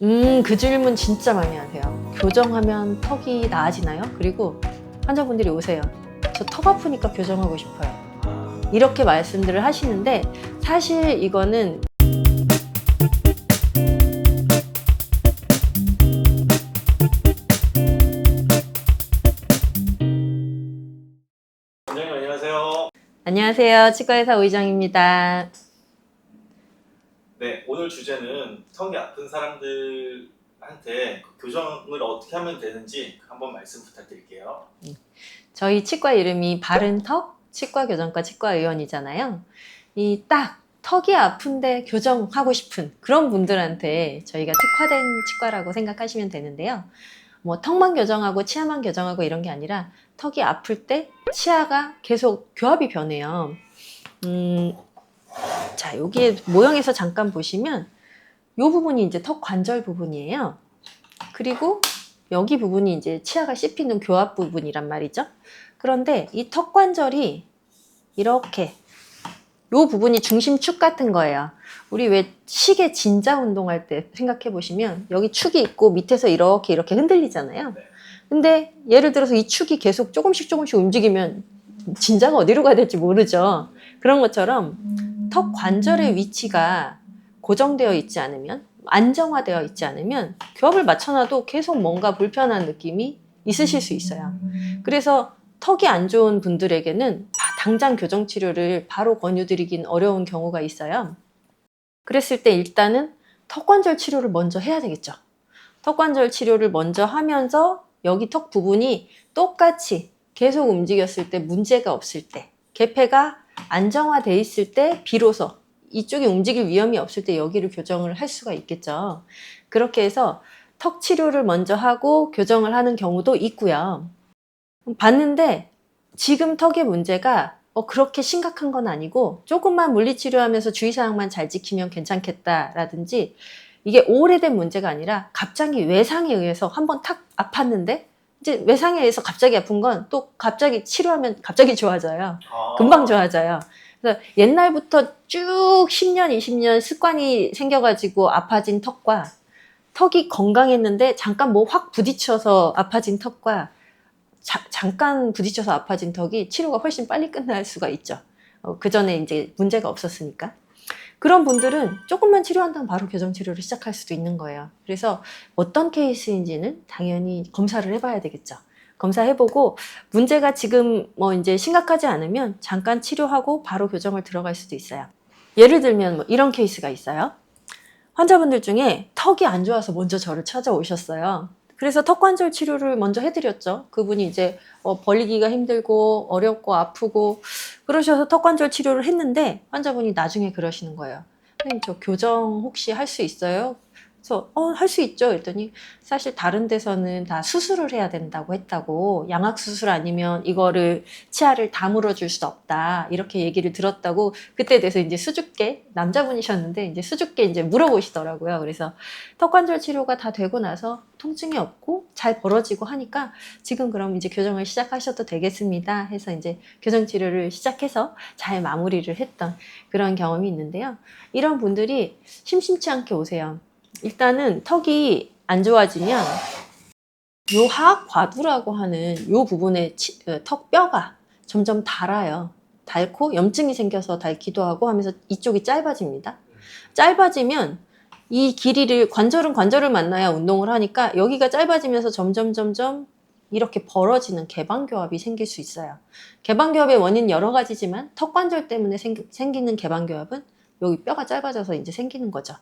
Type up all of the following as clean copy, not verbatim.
그 질문 진짜 많이 하세요. 교정하면 턱이 나아지나요? 그리고 환자분들이 오세요. 저 턱 아프니까 교정하고 싶어요. 이렇게 말씀들을 하시는데 사실 이거는 원장님 안녕하세요. 안녕하세요. 치과의사 오희정입니다. 네, 오늘 주제는 턱이 아픈 사람들한테 교정을 어떻게 하면 되는지 한번 말씀 부탁드릴게요. 저희 치과 이름이 바른턱 치과교정과 치과의원이잖아요. 이 딱 턱이 아픈데 교정하고 싶은 그런 분들한테 저희가 특화된 치과라고 생각하시면 되는데요. 뭐 턱만 교정하고 치아만 교정하고 이런 게 아니라 턱이 아플 때 치아가 계속 교합이 변해요. 자, 여기에 모형에서 잠깐 보시면 이 부분이 이제 턱 관절 부분이에요. 그리고 여기 부분이 이제 치아가 씹히는 교합 부분이란 말이죠. 그런데 이 턱 관절이 이렇게 이 부분이 중심축 같은 거예요. 우리 왜 시계 진자 운동할 때 생각해 보시면 여기 축이 있고 밑에서 이렇게 흔들리잖아요. 근데 예를 들어서 이 축이 계속 조금씩 움직이면 진자가 어디로 가야 될지 모르죠. 그런 것처럼 턱 관절의 위치가 고정되어 있지 않으면, 안정화되어 있지 않으면 교합을 맞춰놔도 계속 뭔가 불편한 느낌이 있으실 수 있어요. 그래서 턱이 안 좋은 분들에게는 당장 교정 치료를 바로 권유드리긴 어려운 경우가 있어요. 그랬을 때 일단은 턱관절 치료를 먼저 해야 되겠죠. 턱관절 치료를 먼저 하면서 여기 턱 부분이 똑같이 계속 움직였을 때 문제가 없을 때, 개폐가 안정화돼 있을 때 비로소 이쪽이 움직일 위험이 없을 때 여기를 교정을 할 수가 있겠죠. 그렇게 해서 턱 치료를 먼저 하고 교정을 하는 경우도 있고요. 봤는데 지금 턱의 문제가 그렇게 심각한 건 아니고 조금만 물리치료하면서 주의사항만 잘 지키면 괜찮겠다라든지 이게 오래된 문제가 아니라 갑자기 외상에 의해서 한번 탁 아팠는데 이제 외상에 의해서 갑자기 아픈 건 또 갑자기 치료하면 갑자기 좋아져요. 금방 좋아져요. 그래서 옛날부터 쭉 10년, 20년 습관이 생겨가지고 아파진 턱과 턱이 건강했는데 잠깐 뭐 확 부딪혀서 아파진 턱과 잠깐 부딪혀서 아파진 턱이 치료가 훨씬 빨리 끝날 수가 있죠. 그 전에 이제 문제가 없었으니까. 그런 분들은 조금만 치료한다면 바로 교정 치료를 시작할 수도 있는 거예요. 그래서 어떤 케이스인지는 당연히 검사를 해봐야 되겠죠. 검사해보고 문제가 지금 뭐 이제 심각하지 않으면 잠깐 치료하고 바로 교정을 들어갈 수도 있어요. 예를 들면 뭐 이런 케이스가 있어요. 환자분들 중에 턱이 안 좋아서 먼저 저를 찾아오셨어요. 그래서 턱관절 치료를 먼저 해드렸죠. 그분이 이제 벌리기가 힘들고 어렵고 아프고 그러셔서 턱관절 치료를 했는데 환자분이 나중에 그러시는 거예요. 선생님 저 교정 혹시 할 수 있어요? 그래서 할 수 있죠. 그랬더니 사실 다른 데서는 다 수술을 해야 된다고 했다고, 양악수술 아니면 이거를 치아를 다물어 줄 수 없다 이렇게 얘기를 들었다고 그때 돼서 이제 수줍게, 남자분이셨는데 이제 수줍게 이제 물어보시더라고요. 그래서 턱관절 치료가 다 되고 나서 통증이 없고 잘 벌어지고 하니까 지금 그럼 이제 교정을 시작하셔도 되겠습니다 해서 이제 교정 치료를 시작해서 잘 마무리를 했던 그런 경험이 있는데요. 이런 분들이 심심치 않게 오세요. 일단은 턱이 안 좋아지면 요 하악과두라고 하는 요 부분의 턱 뼈가 점점 닳아요. 닳고 염증이 생겨서 닳기도 하고 하면서 이쪽이 짧아집니다. 짧아지면 이 길이를, 관절은 관절을 만나야 운동을 하니까 여기가 짧아지면서 점점 이렇게 벌어지는 개방교합이 생길 수 있어요. 개방교합의 원인 여러 가지지만 턱관절 때문에 생기는 개방교합은 여기 뼈가 짧아져서 이제 생기는 거죠.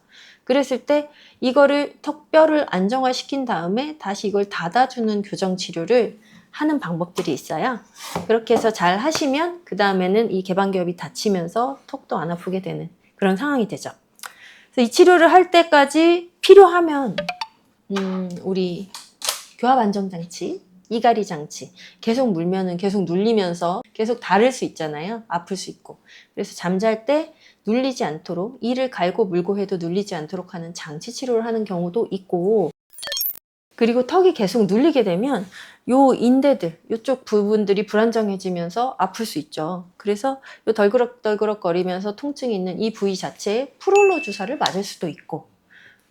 그랬을 때 이거를 턱뼈를 안정화시킨 다음에 다시 이걸 닫아주는 교정 치료를 하는 방법들이 있어요. 그렇게 해서 잘 하시면 그 다음에는 이 개방교합이 닫히면서 턱도 안 아프게 되는 그런 상황이 되죠. 그래서 이 치료를 할 때까지 필요하면 우리 교합 안정장치, 이갈이 장치 계속 물면은 계속 눌리면서 계속 다를 수 있잖아요. 아플 수 있고. 그래서 잠잘 때 눌리지 않도록, 이를 갈고 물고 해도 눌리지 않도록 하는 장치 치료를 하는 경우도 있고, 그리고 턱이 계속 눌리게 되면 요 인대들, 요쪽 부분들이 불안정해지면서 아플 수 있죠. 그래서 요 덜그럭덜그럭 거리면서 통증이 있는 이 부위 자체에 프롤로 주사를 맞을 수도 있고,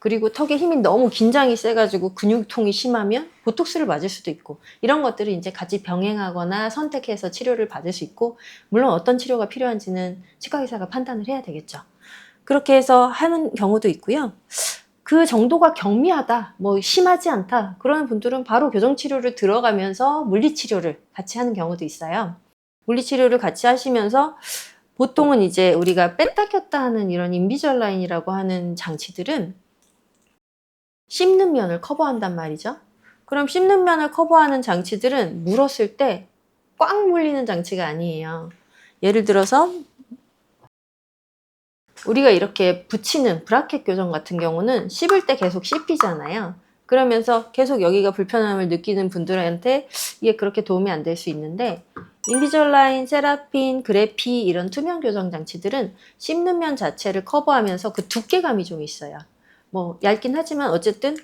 그리고 턱에 힘이 너무 긴장이 세가지고 근육통이 심하면 보톡스를 맞을 수도 있고 이런 것들을 이제 같이 병행하거나 선택해서 치료를 받을 수 있고 물론 어떤 치료가 필요한지는 치과 의사가 판단을 해야 되겠죠. 그렇게 해서 하는 경우도 있고요. 그 정도가 경미하다, 뭐 심하지 않다 그런 분들은 바로 교정치료를 들어가면서 물리치료를 같이 하는 경우도 있어요. 물리치료를 같이 하시면서 보통은 이제 우리가 뺐다 꼈다 하는 이런 인비절라인이라고 하는 장치들은 씹는 면을 커버한단 말이죠. 그럼 씹는 면을 커버하는 장치들은 물었을 때 꽉 물리는 장치가 아니에요. 예를 들어서 우리가 이렇게 붙이는 브라켓 교정 같은 경우는 씹을 때 계속 씹히잖아요. 그러면서 계속 여기가 불편함을 느끼는 분들한테 이게 그렇게 도움이 안 될 수 있는데 인비절라인, 세라핀, 그래피 이런 투명 교정 장치들은 씹는 면 자체를 커버하면서 그 두께감이 좀 있어요. 뭐 얇긴 하지만 어쨌든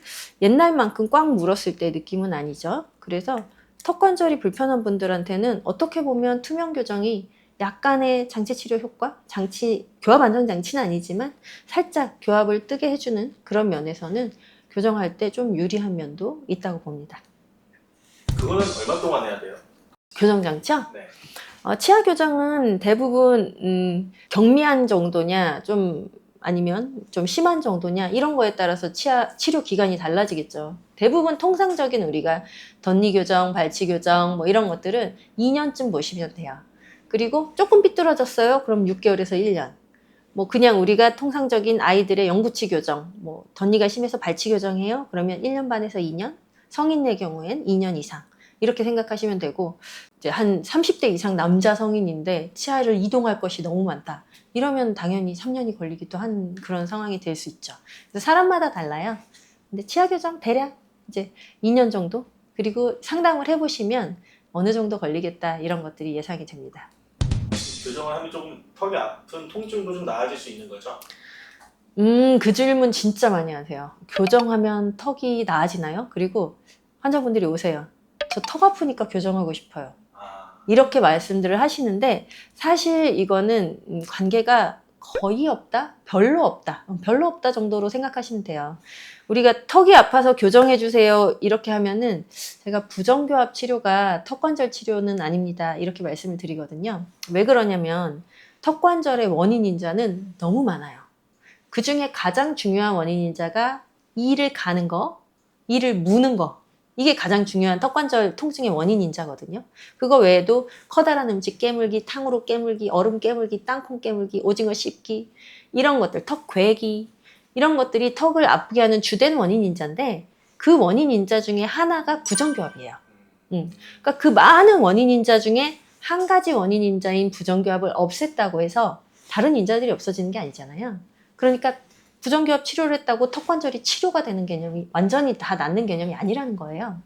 옛날만큼 꽉 물었을 때 느낌은 아니죠. 그래서 턱 관절이 불편한 분들한테는 어떻게 보면 투명 교정이 약간의 장치 치료 효과? 교합 안정 장치는 아니지만 살짝 교합을 뜨게 해주는 그런 면에서는 교정할 때 좀 유리한 면도 있다고 봅니다. 그거는 얼마 동안 해야 돼요? 교정 장치요? 네. 치아 교정은 대부분 경미한 정도냐 좀 아니면 좀 심한 정도냐 이런 거에 따라서 치료 기간이 달라지겠죠. 대부분 통상적인 우리가 덧니 교정, 발치 교정 뭐 이런 것들은 2년쯤 보시면 돼요. 그리고 조금 삐뚤어졌어요? 그럼 6개월에서 1년. 뭐 그냥 우리가 통상적인 아이들의 영구치 교정, 뭐 덧니가 심해서 발치 교정해요? 그러면 1년 반에서 2년, 성인의 경우엔 2년 이상 이렇게 생각하시면 되고 이제 한 30대 이상 남자 성인인데 치아를 이동할 것이 너무 많다. 이러면 당연히 3년이 걸리기도 한 그런 상황이 될 수 있죠. 그래서 사람마다 달라요. 근데 치아 교정 대략 이제 2년 정도? 그리고 상담을 해보시면 어느 정도 걸리겠다 이런 것들이 예상이 됩니다. 교정을 하면 조금 턱이 아픈 통증도 좀 나아질 수 있는 거죠? 그 질문 진짜 많이 하세요. 교정하면 턱이 나아지나요? 그리고 환자분들이 오세요. 저 턱 아프니까 교정하고 싶어요. 이렇게 말씀들을 하시는데 사실 이거는 관계가 거의 없다? 별로 없다. 별로 없다 정도로 생각하시면 돼요. 우리가 턱이 아파서 교정해 주세요 이렇게 하면은 제가 부정교합 치료가 턱관절 치료는 아닙니다 이렇게 말씀을 드리거든요. 왜 그러냐면 턱관절의 원인 인자는 너무 많아요. 그 중에 가장 중요한 원인 인자가 이를 가는 거, 이를 무는 거 이게 가장 중요한 턱관절 통증의 원인 인자거든요. 그거 외에도 커다란 음식 깨물기, 탕후루 깨물기, 얼음 깨물기, 땅콩 깨물기, 오징어 씹기 이런 것들, 턱 괴기 이런 것들이 턱을 아프게 하는 주된 원인 인자인데 그 원인 인자 중에 하나가 부정교합이에요. 그러니까 그 많은 원인 인자 중에 한 가지 원인 인자인 부정교합을 없앴다고 해서 다른 인자들이 없어지는 게 아니잖아요. 그러니까 부정교합 치료를 했다고 턱관절이 치료가 되는 개념이 완전히 다 낫는 개념이 아니라는 거예요.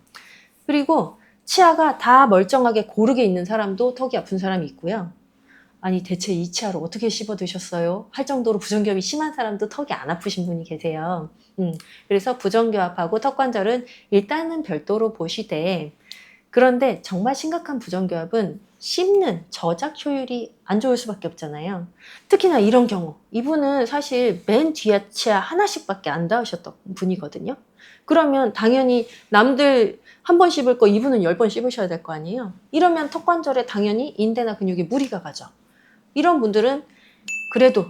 그리고 치아가 다 멀쩡하게 고르게 있는 사람도 턱이 아픈 사람이 있고요. 아니 대체 이 치아를 어떻게 씹어 드셨어요? 할 정도로 부정교합이 심한 사람도 턱이 안 아프신 분이 계세요. 그래서 부정교합하고 턱관절은 일단은 별도로 보시되 그런데 정말 심각한 부정교합은 씹는 저작 효율이 안 좋을 수밖에 없잖아요. 특히나 이런 경우 이분은 사실 맨 뒤에 치아 하나씩밖에 안 닿으셨던 분이거든요. 그러면 당연히 남들 한 번 씹을 거 이분은 10번 씹으셔야 될 거 아니에요. 이러면 턱관절에 당연히 인대나 근육에 무리가 가죠. 이런 분들은 그래도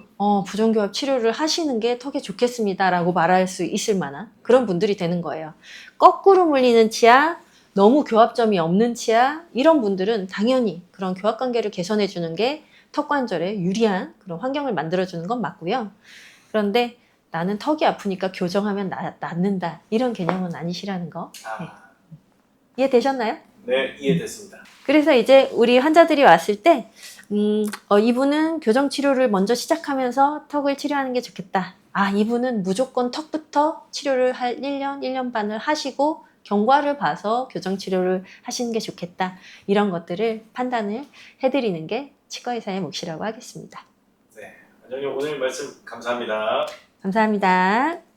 부정교합 치료를 하시는 게 턱에 좋겠습니다 라고 말할 수 있을 만한 그런 분들이 되는 거예요. 거꾸로 물리는 치아, 너무 교합점이 없는 치아 이런 분들은 당연히 그런 교합 관계를 개선해 주는 게 턱관절에 유리한 그런 환경을 만들어 주는 건 맞고요. 그런데 나는 턱이 아프니까 교정하면 낫는다 이런 개념은 아니시라는 거 네. 이해되셨나요? 네, 이해됐습니다. 그래서 이제 우리 환자들이 왔을 때 이분은 교정 치료를 먼저 시작하면서 턱을 치료하는 게 좋겠다. 이분은 무조건 턱부터 치료를 할 1년, 1년 반을 하시고 경과를 봐서 교정 치료를 하시는 게 좋겠다. 이런 것들을 판단을 해드리는 게 치과의사의 몫이라고 하겠습니다. 네, 원장님 오늘 말씀 감사합니다. 감사합니다.